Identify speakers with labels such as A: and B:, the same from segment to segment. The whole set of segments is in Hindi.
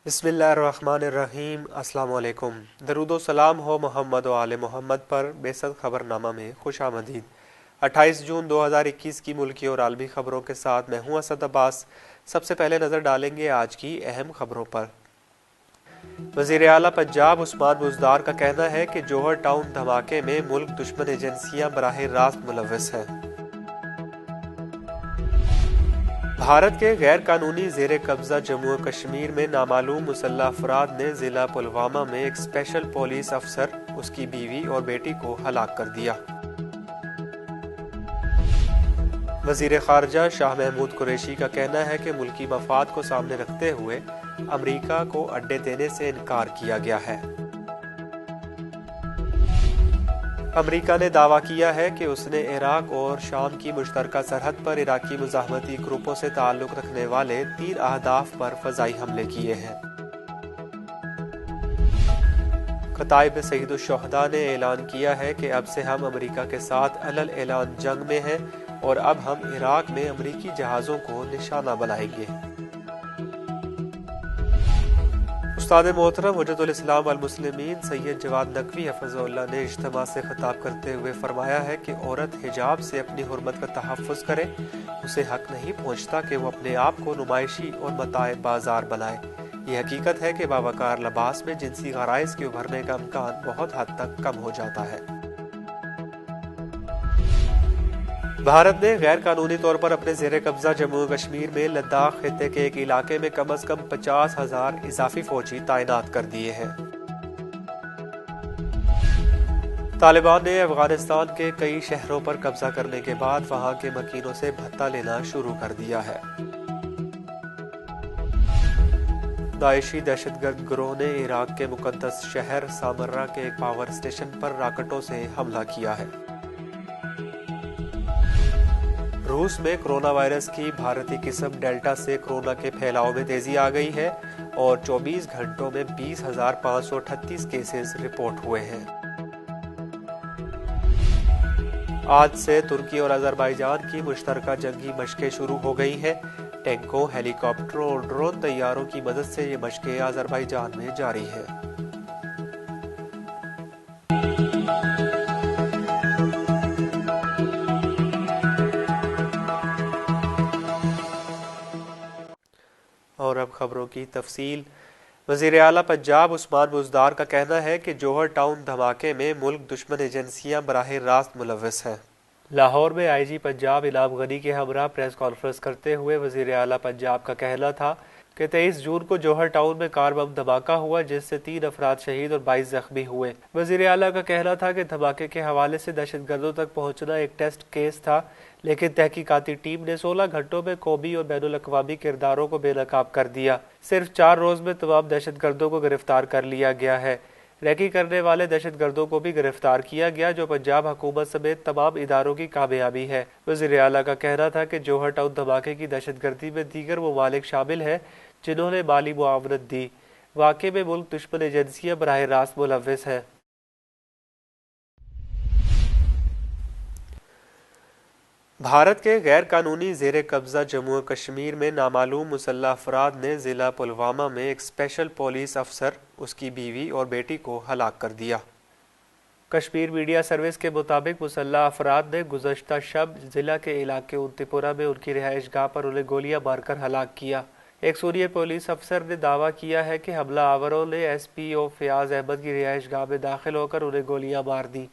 A: बिस्मिल्लाहिर्रहमानिर्रहीम। अस्सलाम वालेकुम। दरूद व सलाम हो मोहम्मद व आले मोहम्मद पर। बेसद खबरनामा में खुश आमदीद। 28 जून 2021 की मुल्की और आलमी खबरों के साथ मैं हूं असद अब्बास। सबसे पहले नज़र डालेंगे आज की अहम खबरों पर। वज़ीर आला पंजाब उस्मान बुज़दार का कहना है कि जौहर टाउन धमाके में मुल्क दुश्मन एजेंसियां बराह रास्त मुलव्वस हैं। भारत के गैर कानूनी जेर कब्जा जम्मू कश्मीर में नामालूम मुसल्लह अफराद ने जिला पुलवामा में एक स्पेशल पुलिस अफसर, उसकी बीवी और बेटी को हलाक कर दिया। वजीर खारजा शाह महमूद कुरैशी का कहना है कि मुल्की मफाद को सामने रखते हुए अमरीका को अड्डे देने से इनकार किया गया है। अमरीका ने दावा किया है कि उसने इराक और शाम की मुश्तरका सरहद पर इराकी मुजाहमती ग्रुपों से ताल्लुक रखने वाले 3 अहदाफ पर फजाई हमले किए हैं। कताइब सईदुश्शुहदा ने ऐलान किया है कि अब से हम अमरीका के साथ अलल ऐलान जंग में हैं और अब हम इराक में अमरीकी जहाज़ों को निशाना बनाएंगे। उस्ताद मोहतरम हुज्जतुल इस्लाम वल मुस्लिमीन सैयद जवाद नकवी हफ़िज़हुल्लाह ने इज्तिमा से खिताब करते हुए फरमाया है कि औरत हिजाब से अपनी हुर्मत का तहफ़्फ़ुज़ करे। उसे हक नहीं पहुँचता कि वो अपने आप को नुमाइशी और मताए बाजार बनाए। ये हकीकत है कि बावकार लिबास में जिनसी गराइज़ के उभरने का इम्कान बहुत हद तक कम हो जाता है। भारत ने गैर कानूनी तौर पर अपने जेर कब्जा जम्मू कश्मीर में लद्दाख खित्ते के एक इलाके में कम अज कम 50,000 इजाफी फौजी तैनात कर दिए हैं। तालिबान ने अफगानिस्तान के कई शहरों पर कब्जा करने के बाद वहां के मकीनों से भत्ता लेना शुरू कर दिया है। दाइशी दहशतगर्द गिरोह ने इराक के मुकद्दस शहर सामर्रा के एक पावर स्टेशन पर रॉकेटों से हमला किया है। रूस में कोरोना वायरस की भारतीय किस्म डेल्टा से कोरोना के फैलाव में तेजी आ गई है और 24 घंटों में 20,538 केसेस रिपोर्ट हुए हैं। आज से तुर्की और अजरबैजान की मुश्तरका जंगी मशकें शुरू हो गई हैं। टैंकों, हेलीकॉप्टरों और ड्रोन तैयारों की मदद से ये मशकें अजरबैजान में जारी हैं। और अब खबरों की तफसील। वज़ीर आला पंजाब उस्मान बुज़दार का कहना है कि जौहर टाउन धमाके में मुल्क दुश्मन एजेंसियां बराह रास्त मुलव्वस हैं। लाहौर में IG पंजाब इनाम गनी के हमरा प्रेस कॉन्फ्रेंस करते हुए वज़ीर आला पंजाब का कहना था कि 23 जून को जौहर टाउन में कार बम धमाका हुआ जिससे 3 अफराद शहीद और 22 जख्मी हुए। वज़ीर आला का कहना था कि धमाके के हवाले से दहशतगर्दों तक पहुंचना एक टेस्ट केस था, लेकिन तहकीकाती टीम ने 16 घंटों में कौमी और बैनुल अक़वामी किरदारों को बेनकाब कर दिया। सिर्फ 4 रोज में तमाम दहशतगर्दों को गिरफ्तार कर लिया गया है। रैकी करने वाले दहशतगर्दों को भी गिरफ्तार किया गया, जो पंजाब हुकूमत समेत तमाम इदारों की कामयाबी है। वज़ीर आला का कहना था कि जौहर टाउन धमाके की दहशतगर्दी में दीगर ममालिक शामिल हैं जिन्होंने माली मुआवनत दी। वाक़े में मुल्क दुश्मन एजेंसियां बराह रास्त मुलव्वस हैं। भारत के गैर कानूनी जेर कब्जा जम्मू कश्मीर में नामालूम मुसल्लह अफराद ने जिला पुलवामा में एक स्पेशल पुलिस अफसर, उसकी बीवी और बेटी को हलाक कर दिया। कश्मीर मीडिया सर्विस के मुताबिक मुसल्लह अफराद ने गुज़श्ता शब जिला के इलाके उन्तीपुरा में उनकी रिहाइश गाह पर उन्हें गोलियां मारकर हलाक किया। एक सीनियर पुलिस अफसर ने दावा किया है कि हमला आवरों ने SPO फयाज अहमद की रिहाइश गाह में दाखिल होकर उन्हें गोलियां मार दी,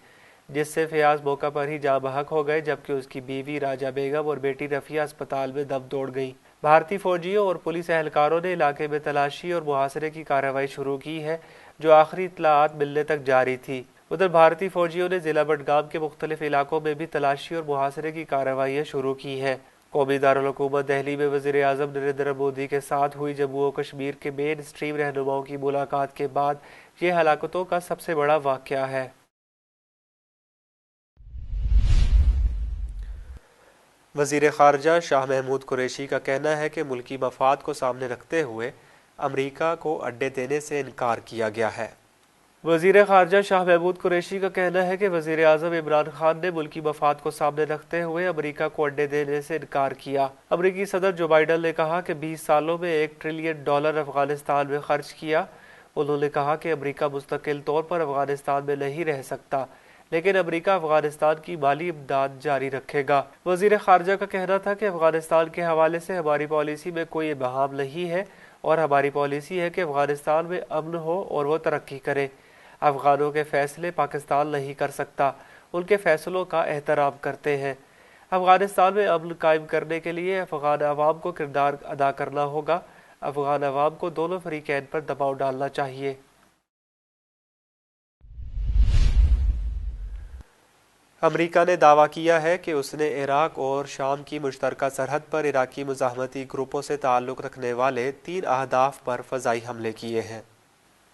A: जिससे फयाज मौका पर ही जाँ बहक हो गए, जबकि उसकी बीवी राजा बेगम और बेटी रफिया अस्पताल में दम तोड़ गई। भारतीय फौजियों और पुलिस एहलकारों ने इलाके में तलाशी और मुहासरे की कार्रवाई शुरू की है, जो आखिरी इत्तलाआत मिलने तक जारी थी। उधर भारतीय फौजियों ने जिला बडगाम के मुख्तलिफ इलाकों में भी तलाशी और मुहासरे की कार्रवाइयाँ शुरू की है। कौमी दारुल हुकूमत दिल्ली में वज़ीर आज़म नरेंद्र मोदी के साथ हुई जम्मू और कश्मीर के मेन स्ट्रीम रहनुमाओं की मुलाकात के बाद ये हलाकतों का सबसे बड़ा वाक़या है। वज़ीर खारजा शाह महमूद कुरैशी का कहना है कि मुल्की मफाद को सामने रखते हुए अमरीका को अड्डे देने से इनकार किया गया है। वजीर खारजा शाह महमूद कुरैशी का कहना है कि वजीर आजम इमरान खान ने मुल्की मफाद को सामने रखते हुए अमरीका को अड्डे देने से इनकार किया। अमरीकी सदर जो बाइडन ने कहा कि 20 सालों में $1 ट्रिलियन अफगानिस्तान में खर्च किया। उन्होंने कहा कि अमरीका मुस्तकिल तौर पर अफगानिस्तान में नहीं रह सकता, लेकिन अमरीका अफगानिस्तान की माली इमदाद जारी रखेगा। वजीर खारजा का कहना था कि अफगानिस्तान के हवाले से हमारी पॉलिसी में कोई इबहाम नहीं है और हमारी पॉलिसी है कि अफगानिस्तान में अमन हो और वो तरक्की करे। अफगानों के फैसले पाकिस्तान नहीं कर सकता, उनके फैसलों का एहतराम करते हैं। अफगानिस्तान में अमन कायम करने के लिए अफगान अवाम को किरदार अदा करना होगा। अफगान अवाम को दोनों फरीकैन पर दबाव डालना चाहिए। अमरीका ने दावा किया है कि उसने इराक और शाम की मुश्तरका सरहद पर इराकी मुजाहमती ग्रुपों से ताल्लुक़ रखने वाले 3 अहदाफ पर फ़ज़ाई हमले किए हैं।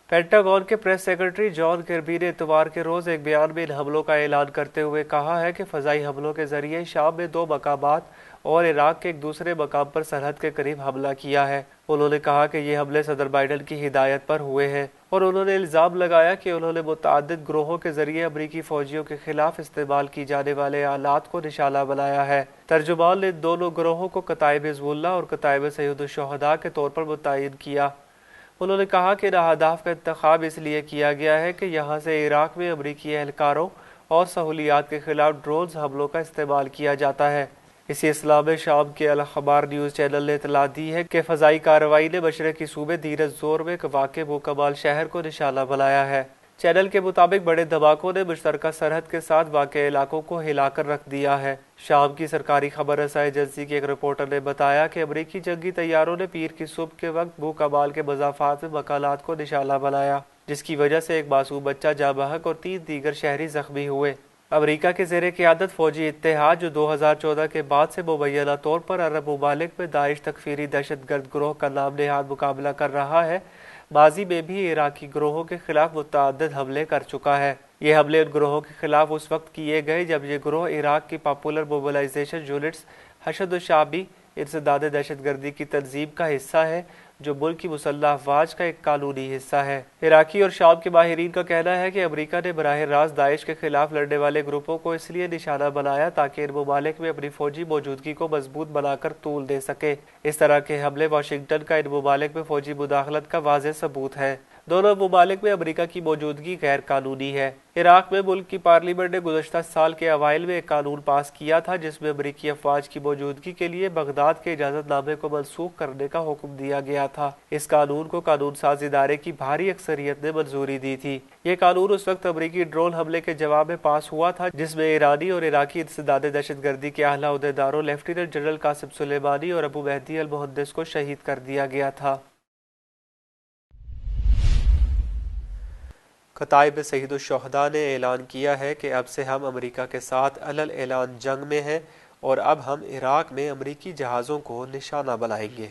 A: पेंटागन के प्रेस सेक्रेटरी जॉन किर्बी ने इतवार के रोज एक बयान में इन हमलों का ऐलान करते हुए कहा है कि फजाई हमलों के जरिए शाम में 2 मकामात और इराक के एक दूसरे मकाम पर सरहद के करीब हमला किया है। उन्होंने कहा कि ये हमले सदर बाइडन की हिदायत पर हुए हैं और उन्होंने इल्जाम लगाया कि उन्होंने मुतअद्दिद ग्रोहों के जरिए अमरीकी फौजियों के खिलाफ इस्तेमाल की जाने वाले आलात को निशाना बनाया है। तर्जुमान ने दोनों ग्रोहों को कताइब हिज़्बुल्लाह और कताइब सैयद शुहदा के तौर पर मुतय्यन किया। उन्होंने कहा कि इन अहदाफ का इंतखाब इसलिए किया गया है कि यहाँ से इराक में अमरीकी एहलकारों और सहूलियात के खिलाफ ड्रोन्स हमलों का इस्तेमाल किया जाता है। इसी इस्लाह में शाम के अल अखबार न्यूज़ चैनल ने इतला दी है कि फ़ज़ाई कार्रवाई ने मशरक़ी सूबे धीरज जोर में एक वाक़े मुकम्मल शहर को निशाना बनाया है। चैनल के मुताबिक बड़े धमाकों ने मुश्तरका सरहद के साथ वाक़े इलाकों को हिलाकर रख दिया है। शाम की सरकारी खबर रसाई एजेंसी के एक रिपोर्टर ने बताया कि अमरीकी जंगी तैयारों ने पीर की सुबह के वक्त भूकमाल के मज़ाफ़ात में मकानात को निशाना बनाया, जिसकी वजह से एक मासूम बच्चा जाँ बहक और 3 दीगर शहरी जख्मी हुए। अमरीका के ज़ेरे क़ियादत फ़ौजी इत्तेहाद जो 2014 के बाद से मुबैना तौर पर अरब ममालिक में दाइश तकफ़ीरी दहशतगर्द ग्रोह का नाम नेहाद मुकाबला कर रहा है, माजी में भी इराकी ग्रोहों के खिलाफ मुतअद्दिद हमले कर चुका है। ये हमले उन ग्रोहों के खिलाफ उस वक्त किए गए जब ये ग्रोह इराक की पॉपुलर मोबिलाइजेशन यूनिट्स हशद-उश-शाबी इंसदाद दहशतगर्दी की तंजीम का हिस्सा है, जो मुल्क की मुसल्लह अफवाज का एक कानूनी हिस्सा है। इराकी और शाम के माहिरीन का कहना है कि अमरीका ने बराह रास्त दाइश के खिलाफ लड़ने वाले ग्रुपों को इसलिए निशाना बनाया ताकि इन ममालिक में अपनी फौजी मौजूदगी को मजबूत बनाकर तूल दे सके। इस तरह के हमले वाशिंगटन का इन ममालिक में फौजी मुदाखलत का वाज़ेह सबूत है। दोनों ममालिक में अमरीका की मौजूदगी गैर कानूनी है। इराक में मुल्क की पार्लियामेंट ने गुज़श्ता साल के अवाइल में एक कानून पास किया था जिसमें अमरीकी अफवाज की मौजूदगी के लिए बगदाद के इजाजतनामे को मनसूख करने का हुक्म दिया गया था। इस कानून को कानून साज इदारे की भारी अक्सरियत ने मंजूरी दी थी। ये कानून उस वक्त अमरीकी ड्रोन हमले के जवाब में पास हुआ था जिसमें ईरानी और इराकी इंसदाद दहशतगर्दी के आला उहदेदारों लेफ्टिनेंट जनरल कासिम सुलेमानी और अबू मेहदी अल मुहद्दिस को शहीद कर दिया गया था। कताइब सैयद शुहदा ने ऐलान किया है कि अब से हम अमरीका के साथ अलल ऐलान जंग में हैं और अब हम इराक में अमरीकी जहाज़ों को निशाना बनाएंगे।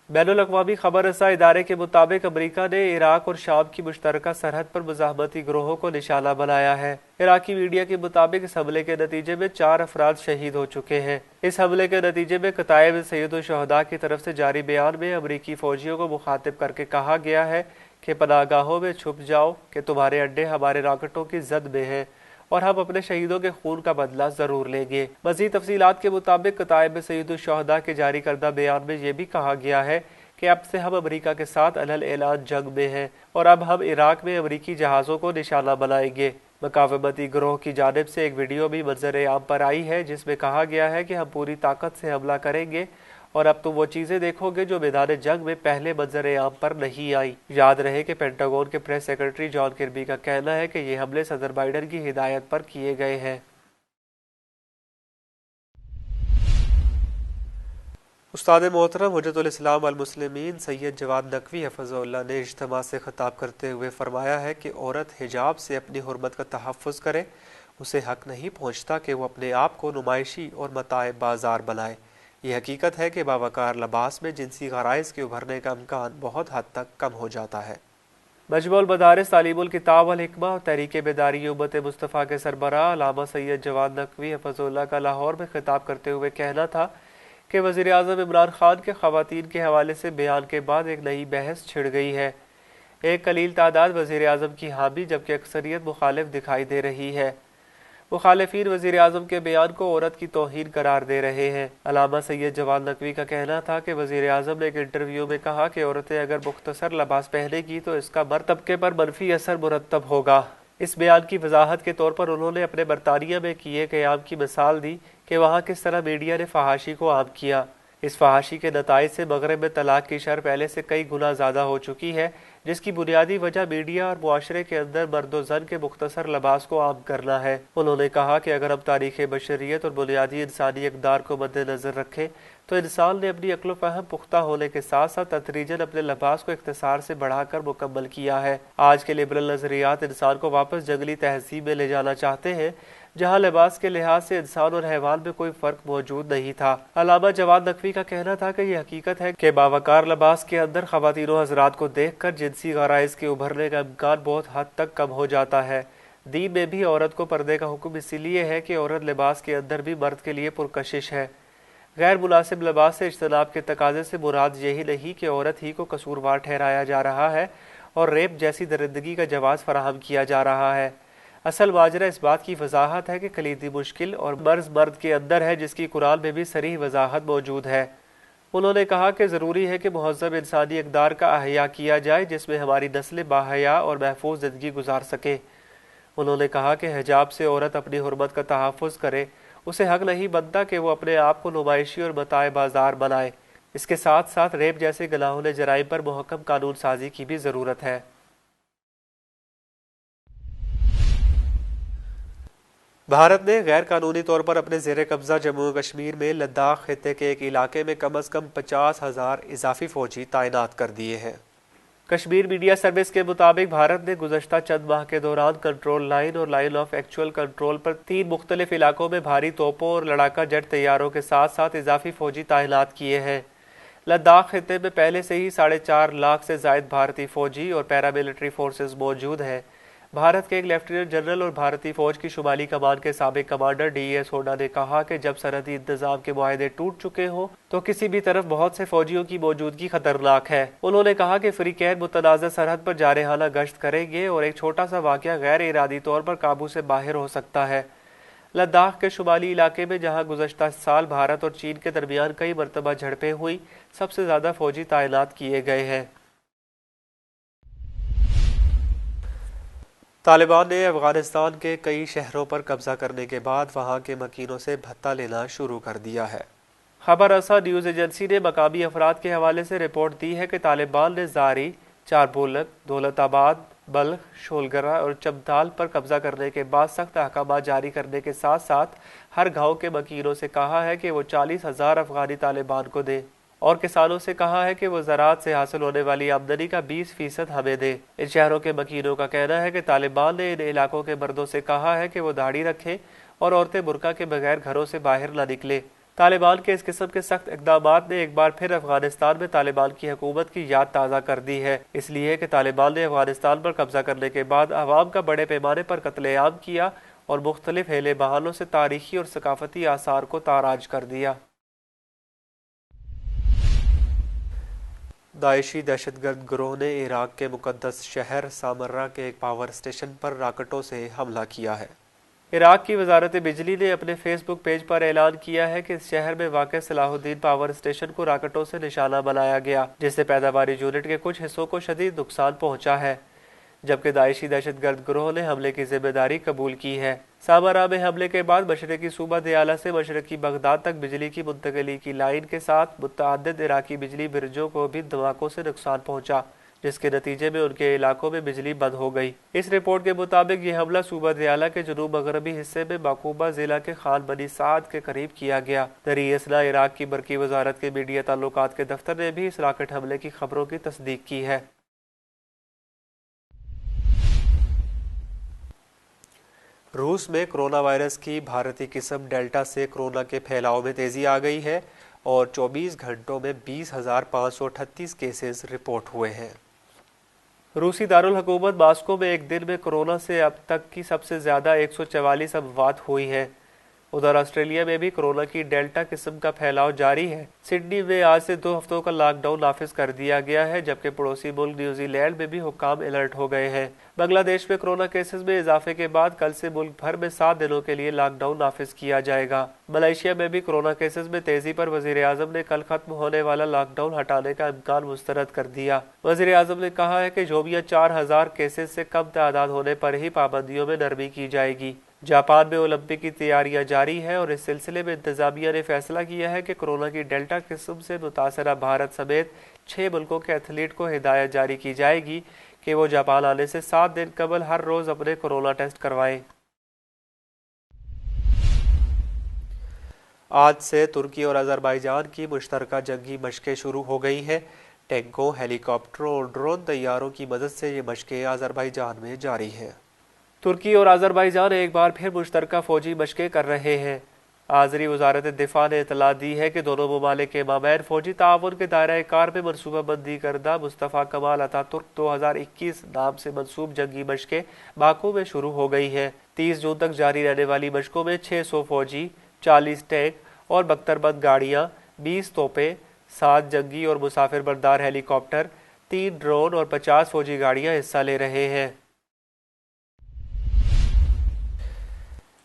A: बैनुल अक़वामी खबर रसा इदारे के मुताबिक अमरीका ने इराक और शाम की मुश्तरका सरहद पर मुज़ाहमती ग्रोहों को निशाना बनाया है। इराकी मीडिया के मुताबिक इस हमले के नतीजे में 4 अफराद शहीद हो चुके हैं। इस हमले के नतीजे में कताइब सैयद शुहदा की तरफ से जारी बयान में अमरीकी फौजियों को मुखातिब करके कहा गया है कि पनाहगाहों में छुप जाओ कि तुम्हारे अड्डे हमारे रॉकेटों की जद में हैं और हम अपने शहीदों के खून का बदला जरूर लेंगे। मज़ीद तफसीलात के मुताबिक कताइब सैयद शुहदा के जारी करदा बयान में यह भी कहा गया है कि अब से हम अमरीका के साथ अलल ऐलान जंग में हैं और अब हम इराक में अमरीकी जहाज़ों को निशाना बनाएंगे। मुकावमती गिरोह की जानिब से एक वीडियो भी मंजर आम पर आई है जिसमें कहा गया है कि हम पूरी ताकत से हमला करेंगे और अब तुम वो चीजें देखोगे जो मैदान जंग में पहले मंजर आम पर नहीं आई। याद रहे कि पेंटागन के प्रेस सेक्रेटरी जॉन किर्बी का कहना है कि ये हमले सदर बाइडन की हिदायत पर किए गए हैं। उस्ताद मोहतरम हुज्जतुल इस्लाम वल मुस्लिमीन सैयद जवाद नकवी हफ़ज़हुल्लाह ने इज्तिमा से खिताब करते हुए फरमाया है कि औरत हिजाब से अपनी हुर्मत का तहफ़्फ़ुज़ करे। उसे हक नहीं पहुँचता कि वो अपने आप को नुमाइशी और मताए बाजार बनाए। ये हकीकत है कि बावकार लिबास में जिनसी गराइज़ के उभरने का इम्कान बहुत हद तक कम हो जाता है। मजमुअल मदारिस तालीमुल किताब वल हिकमा और तहरीक बेदारी उम्मत मुस्तफ़ा के सरबराह अल्लामा सैयद जवाद नकवी हफ़ज़हुल्लाह का लाहौर में खिताब करते हुए कहना था कि वज़ीर आज़म इमरान खान के ख़वातीन के हवाले से बयान के बाद एक नई बहस छिड़ गई है। एक कलील तादाद वज़ीर आज़म की हामी जबकि अक्सरियत मुखालिफ दिखाई दे रही है। मुखालिफिन वज़ीर आज़म के बयान को औरत की तौहीन करार दे रहे हैं। अल्लामा सैयद जवाद नकवी का कहना था कि वज़ीर आज़म ने एक इंटरव्यू में कहा कि औरतें अगर मुख्तसर लिबास पहनेगी तो इसका मर्द तबके पर मनफी असर मुरतब होगा। इस बयान की वजाहत के तौर पर उन्होंने अपने बरतानिया में किए क़याम की मिसाल दी कि वहाँ किस तरह मीडिया ने फहाशी को आम किया। इस फहाशी के नताइज से मगरब में तलाक की शर पहले से कई गुना ज़्यादा हो चुकी है, जिसकी बुनियादी वजह मीडिया और मुआशरे के अंदर मर्द व ज़न के मुख्तसर लिबास को आम करना है। उन्होंने कहा कि अगर हम तारीख़ बशरियत और बुनियादी इंसानी इक़दार को मद्देनज़र रखें तो इंसान ने अपनी अक्ल फ़हम पुख्ता होने के साथ साथ तदरीजन अपने लिबास को इख्तिसार से बढ़ाकर मुकम्मल किया है। आज के लिबरल नज़रियात इंसान को वापस जंगली तहजीब में ले जाना चाहते हैं, जहाँ लिबास के लिहाज से इंसान और हैवान में कोई फ़र्क मौजूद नहीं था। अल्लामा जवाद नकवी का कहना था कि यह हकीकत है कि बावकार लिबास के अंदर ख़वातीन हज़रात को देख कर जिनसी गराइज़ के उभरने का इम्कान बहुत हद तक कम हो जाता है। दीन में भी औरत को पर्दे का हुक्म इसीलिए है कि औरत लिबास के अंदर भी मर्द के लिए पुरकशिश है। गैर मुनासिब लिबास से इज्तनाब के तकाजे से मुराद यही नहीं कि औरत ही को कसूरवार ठहराया जा रहा है और रेप जैसी दरिंदगी का जवाज़ फराहम किया जा रहा है। असल माजरा इस बात की वजाहत है कि कलीदी मुश्किल और मर्ज मर्द के अंदर है, जिसकी कुरान में भी सरीह वजाहत मौजूद है। उन्होंने कहा कि ज़रूरी है कि मुहज़्ज़ब इंसानी इक़दार का अहया किया जाए जिसमें हमारी नस्लें बाहया और महफूज ज़िंदगी गुजार सके। उन्होंने कहा कि हिजाब से औरत अपनी हुर्मत का तहफ़्फ़ुज़ करे, उसे हक नहीं बनता कि वो अपने आप को नुमाइशी और मताए बाजार बनाए। इसके साथ साथ रेप जैसे गनाहुल जराइम पर मुहक्कम कानून साजी की भी ज़रूरत है। भारत ने गैर कानूनी तौर पर अपने ज़ेर कब्ज़ा जम्मू कश्मीर में लद्दाख खित्ते के एक इलाके में कम अज़ कम 50,000 इजाफी फ़ौजी तैनात कर दिए हैं। कश्मीर मीडिया सर्विस के मुताबिक भारत ने गुज़श्ता चंद माह के दौरान कंट्रोल लाइन और लाइन ऑफ एक्चुअल कंट्रोल पर 3 मुख्तलिफ इलाकों में भारी तोपों और लड़ाका जेट तैयारों के साथ साथ इजाफी फ़ौजी तैनात किए हैं। लद्दाख खित्ते में पहले से ही 4.5 लाख से ज़ायद भारतीय फ़ौजी और पैरामिलिट्री फोर्सेज मौजूद हैं। भारत के एक लेफ्टिनेंट जनरल और भारतीय फौज की शुमाली कमान के साबिक कमांडर DES होडा ने कहा कि जब सरहदी इंतजाम के मुआहदे टूट चुके हों तो किसी भी तरफ बहुत से फौजियों की मौजूदगी खतरनाक है। उन्होंने कहा कि फ़रीक़ैन मुतनाज़ा सरहद पर जारहाना गश्त करेंगे और एक छोटा सा वाक़या गैर इरादी तौर पर काबू से बाहर हो सकता है। लद्दाख के शुमाली इलाके में जहाँ गुज़श्ता साल भारत और चीन के दरमियान कई मरतबा झड़पें हुई, सबसे ज़्यादा फौजी तैनात किए गए हैं। तालिबान ने अफगानिस्तान के कई शहरों पर कब्जा करने के बाद वहां के मकीनों से भत्ता लेना शुरू कर दिया है। खबर रसा न्यूज़ एजेंसी ने मकामी अफराद के हवाले से रिपोर्ट दी है कि तालिबान ने ज़ारी, चारबोलक, दौलताबाद, बल्ख, शोलगरा और चमताल पर कब्जा करने के बाद सख्त अहकाम जारी करने के साथ साथ हर गाँव के मकीनों से कहा है कि वो 40,000 अफगानी तालिबान को दें और किसानों से कहा है कि वो ज़राअत से हासिल होने वाली आमदनी का 20% हमें दे। इन शहरों के मकीनों का कहना है कि तालिबान ने इन इलाकों के मर्दों से कहा है कि वो दाढ़ी रखें और औरतें बुर्का के बगैर घरों से बाहर न निकले। तालिबान के इस किस्म के सख्त इक़दामात ने एक बार फिर अफगानिस्तान में तालिबान की हुकूमत की याद ताज़ा कर दी है। इसलिए कि तालिबान ने अफगानिस्तान पर कब्जा करने के बाद अवाम का बड़े पैमाने पर कत्लेआम किया और मुख्तलिफ हेले बहानों से तारीखी और सकाफती आसार को ताराज कर दिया। दाइशी दहशतगर्द गिरोह ने इराक के मुकद्दस शहर सामर्रा के एक पावर स्टेशन पर रॉकेटों से हमला किया है। इराक की वजारत बिजली ने अपने फेसबुक पेज पर ऐलान किया है कि इस शहर में वाक़ सलाहुद्दीन पावर स्टेशन को रॉकेटों से निशाना बनाया गया, जिससे पैदावारी यूनिट के कुछ हिस्सों को शदीद नुकसान पहुंचा है, जबकि दाइशी दहशतगर्द गिरोह ने हमले की जिम्मेदारी कबूल की है। सामरा में हमले के बाद मशरकी सूबा दयाला से मशरकी बगदाद तक बिजली की मुंतकली की लाइन के साथ मुतअद्दिद इराकी बिजली ब्रिजों को भी धमाकों से नुकसान पहुंचा, जिसके नतीजे में उनके इलाकों में बिजली बंद हो गई। इस रिपोर्ट के मुताबिक ये हमला सूबा दयाला के जनूब मगरबी हिस्से में बाकूबा जिला के खान बनी साद के करीब किया गया। दरियासना इराक की बरकी वजारत के मीडिया ताल्लुकात के दफ्तर ने भी इस रॉकेट हमले की खबरों की तस्दीक की है। रूस में कोरोना वायरस की भारतीय किस्म डेल्टा से कोरोना के फैलाव में तेजी आ गई है और 24 घंटों में 20,538 केसेस रिपोर्ट हुए हैं। रूसी दारुल हुकूमत मास्को में एक दिन में कोरोना से अब तक की सबसे ज़्यादा 144 अमवात हुई है। उधर ऑस्ट्रेलिया में भी कोरोना की डेल्टा किस्म का फैलाव जारी है। सिडनी में आज से 2 हफ्तों का लॉकडाउन नाफिज कर दिया गया है, जबकि पड़ोसी मुल्क न्यूजीलैंड में भी हुक्काम अलर्ट हो गए हैं। बांग्लादेश में कोरोना केसेस में इजाफे के बाद कल से मुल्क भर में 7 दिनों के लिए लॉकडाउन नाफिज किया जाएगा। मलेशिया में भी कोरोना केसेस में तेजी पर वजीर आजम ने कल खत्म होने वाला लॉकडाउन हटाने का इम्कान मुस्तरद कर दिया। वजीर आजम ने कहा है कि जोबिया 4000 केसेस से कम तादाद होने पर ही पाबंदियों में नरमी की जाएगी। जापान में ओलंपिक की तैयारियां जारी है और इस सिलसिले में इंतजामिया ने फैसला किया है कि कोरोना की डेल्टा किस्म से मुतासरा भारत समेत 6 मुल्कों के एथलीट को हिदायत जारी की जाएगी कि वो जापान आने से 7 दिन कबल हर रोज अपने कोरोना टेस्ट करवाएं। आज से तुर्की और अजरबैजान की मुश्तरका जंगी मशकें शुरू हो गई हैं। टैंकों, हेलीकॉप्टरों और ड्रोन तैयारों की मदद से ये मशकें अजरबैजान में जारी हैं। तुर्की और अजरबैजान एक बार फिर मुश्तरका फौजी मशकें कर रहे हैं। आज़री वजारत दिफा ने इतला दी है कि दोनों ममालिक के माबैन फौजी ताउन के दायरा कार में मनसूबाबंदी करदा मुस्तफ़ा कमाल अतातुर्क 2021 नाम से मनसूब जंगी मशकें बाकू में शुरू हो गई हैं। 30 जून तक जारी रहने वाली मशकों में 600 फौजी, 40 टैंक और बख्तरबंद गाड़ियाँ, 20 तोपें, 7 जंगी और मुसाफिर बरदार हेलीकॉप्टर, 3 ड्रोन और 50 फौजी गाड़ियाँ हिस्सा ले रहे हैं।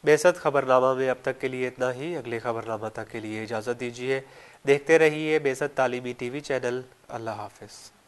A: बेसत खबरनामा में अब तक के लिए इतना ही। अगले खबरनामा तक के लिए इजाज़त दीजिए। देखते रहिए बेसत तालीमी टीवी चैनल। अल्लाह हाफिज़।